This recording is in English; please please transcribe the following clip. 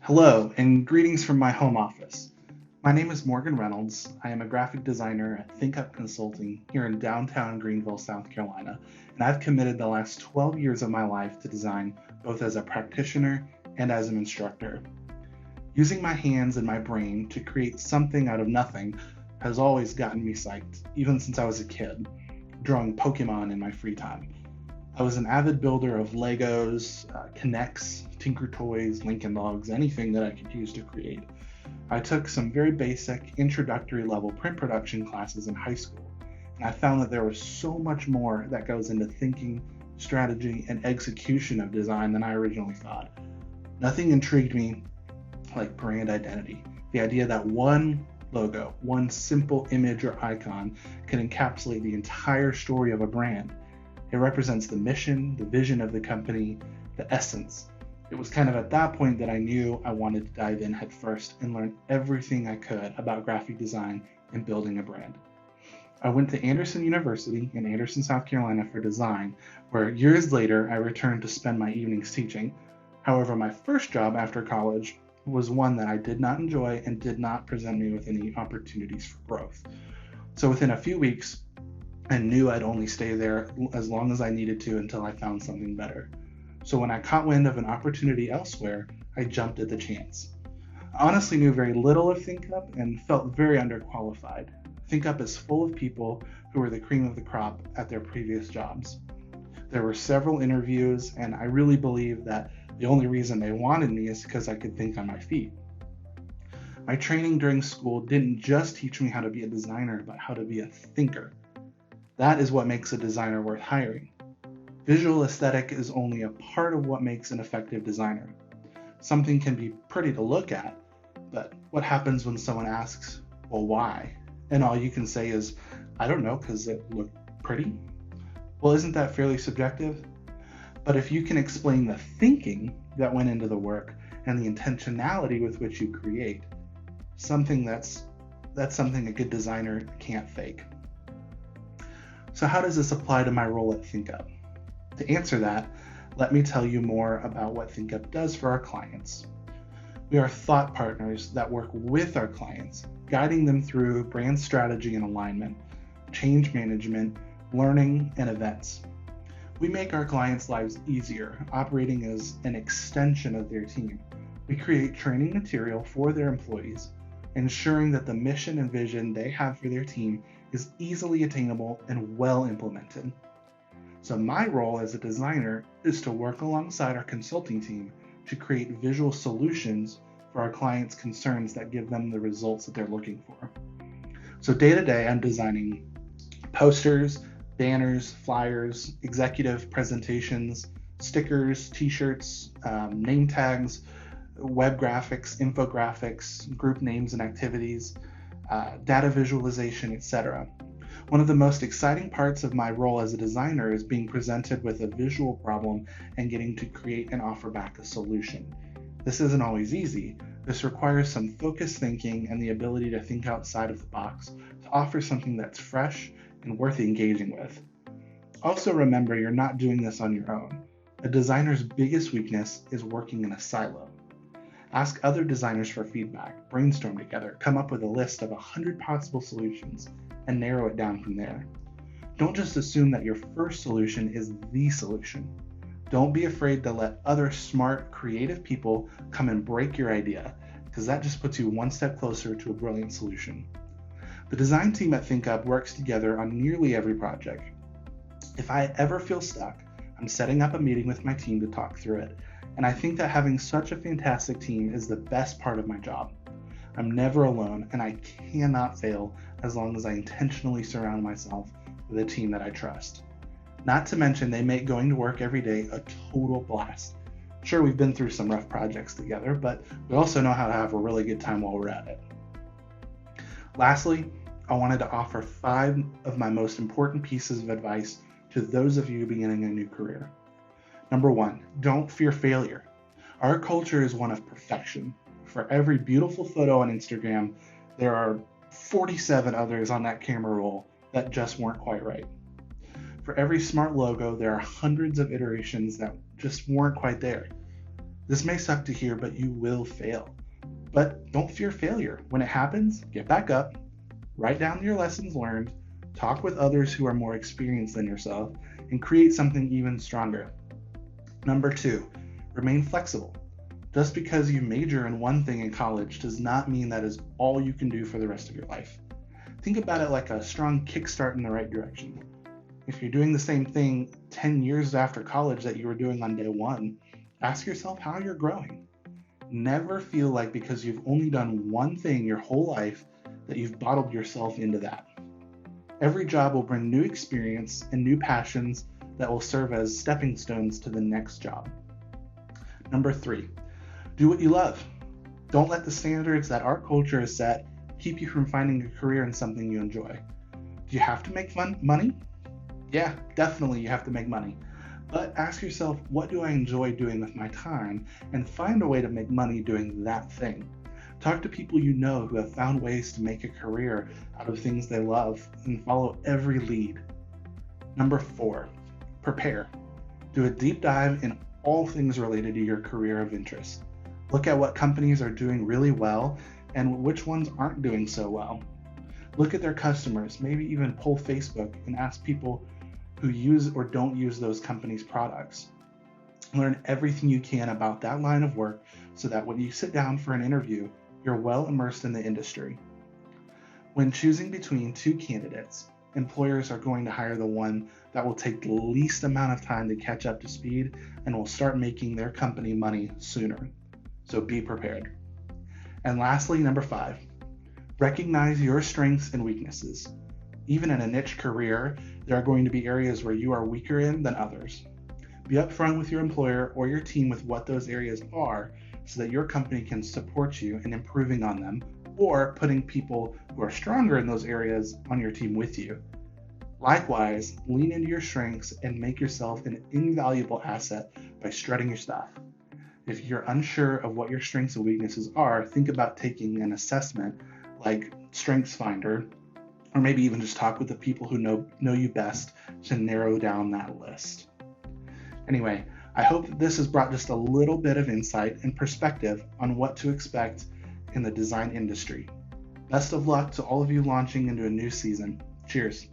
Hello, and greetings from my home office. My name is Morgan Reynolds. I am a graphic designer at ThinkUp Consulting here in downtown Greenville, South Carolina, and I've committed the last 12 years of my life to design both as a practitioner and as an instructor. Using my hands and my brain to create something out of nothing has always gotten me psyched, even since I was a kid, drawing Pokemon in my free time. I was an avid builder of Legos, Kinects, Tinker Toys, Lincoln Logs, anything that I could use to create. I took some very basic introductory level print production classes in high school, and I found that there was so much more that goes into thinking, strategy, and execution of design than I originally thought. Nothing intrigued me like brand identity, the idea that one logo, one simple image or icon can encapsulate the entire story of a brand. It represents the mission, the vision of the company, the essence. It was kind of at that point that I knew I wanted to dive in headfirst and learn everything I could about graphic design and building a brand. I went to Anderson University in Anderson, South Carolina for design, where years later I returned to spend my evenings teaching. However, my first job after college was one that I did not enjoy and did not present me with any opportunities for growth. So within a few weeks, I knew I'd only stay there as long as I needed to until I found something better. So when I caught wind of an opportunity elsewhere, I jumped at the chance. I honestly knew very little of ThinkUp and felt very underqualified. ThinkUp is full of people who were the cream of the crop at their previous jobs. There were several interviews, and I really believe that the only reason they wanted me is because I could think on my feet. My training during school didn't just teach me how to be a designer, but how to be a thinker. That is what makes a designer worth hiring. Visual aesthetic is only a part of what makes an effective designer. Something can be pretty to look at, but what happens when someone asks, well, why? And all you can say is, I don't know, because it looked pretty. Well, isn't that fairly subjective? But if you can explain the thinking that went into the work and the intentionality with which you create, that's something a good designer can't fake. So how does this apply to my role at ThinkUp? To answer that, let me tell you more about what ThinkUp does for our clients. We are thought partners that work with our clients, guiding them through brand strategy and alignment, change management, learning, and events. We make our clients' lives easier, operating as an extension of their team. We create training material for their employees, ensuring that the mission and vision they have for their team is easily attainable and well implemented. So my role as a designer is to work alongside our consulting team to create visual solutions for our clients' concerns that give them the results that they're looking for. So day to day, I'm designing posters, banners, flyers, executive presentations, stickers, t-shirts, name tags, web graphics, infographics, group names and activities, data visualization, etc. One of the most exciting parts of my role as a designer is being presented with a visual problem and getting to create and offer back a solution. This isn't always easy. This requires some focused thinking and the ability to think outside of the box to offer something that's fresh and worth engaging with. Also remember, you're not doing this on your own. A designer's biggest weakness is working in a silo. Ask other designers for feedback, brainstorm together, come up with a list of 100 possible solutions, and narrow it down from there. Don't just assume that your first solution is the solution. Don't be afraid to let other smart, creative people come and break your idea, because that just puts you one step closer to a brilliant solution. The design team at ThinkUp works together on nearly every project. If I ever feel stuck, I'm setting up a meeting with my team to talk through it. And I think that having such a fantastic team is the best part of my job. I'm never alone, and I cannot fail as long as I intentionally surround myself with a team that I trust. Not to mention, they make going to work every day a total blast. Sure, we've been through some rough projects together, but we also know how to have a really good time while we're at it. Lastly, I wanted to offer 5 of my most important pieces of advice to those of you beginning a new career. Number 1, don't fear failure. Our culture is one of perfection. For every beautiful photo on Instagram, there are 47 others on that camera roll that just weren't quite right. For every smart logo, there are hundreds of iterations that just weren't quite there. This may suck to hear, but you will fail. But don't fear failure. When it happens, get back up, write down your lessons learned, talk with others who are more experienced than yourself, and create something even stronger. Number 2, remain flexible. Just because you major in one thing in college does not mean that is all you can do for the rest of your life. Think about it like a strong kickstart in the right direction. If you're doing the same thing 10 years after college that you were doing on day 1, ask yourself how you're growing. Never feel like because you've only done one thing your whole life that you've bottled yourself into that. Every job will bring new experience and new passions that will serve as stepping stones to the next job. Number 3, do what you love. Don't let the standards that our culture has set keep you from finding a career in something you enjoy. Do you have to make money? Yeah, definitely you have to make money. But ask yourself, what do I enjoy doing with my time? And find a way to make money doing that thing. Talk to people you know who have found ways to make a career out of things they love and follow every lead. Number 4, prepare. Do a deep dive in all things related to your career of interest. Look at what companies are doing really well and which ones aren't doing so well. Look at their customers, maybe even pull Facebook and ask people who use or don't use those companies' products. Learn everything you can about that line of work so that when you sit down for an interview, you're well immersed in the industry. When choosing between 2 candidates, employers are going to hire the one that will take the least amount of time to catch up to speed and will start making their company money sooner. So be prepared. And lastly, number 5, recognize your strengths and weaknesses. Even in a niche career, there are going to be areas where you are weaker in than others. Be upfront with your employer or your team with what those areas are so that your company can support you in improving on them or putting people who are stronger in those areas on your team with you. Likewise, lean into your strengths and make yourself an invaluable asset by strutting your stuff. If you're unsure of what your strengths and weaknesses are, think about taking an assessment like StrengthsFinder, or maybe even just talk with the people who know you best to narrow down that list. Anyway, I hope that this has brought just a little bit of insight and perspective on what to expect in the design industry. Best of luck to all of you launching into a new season. Cheers.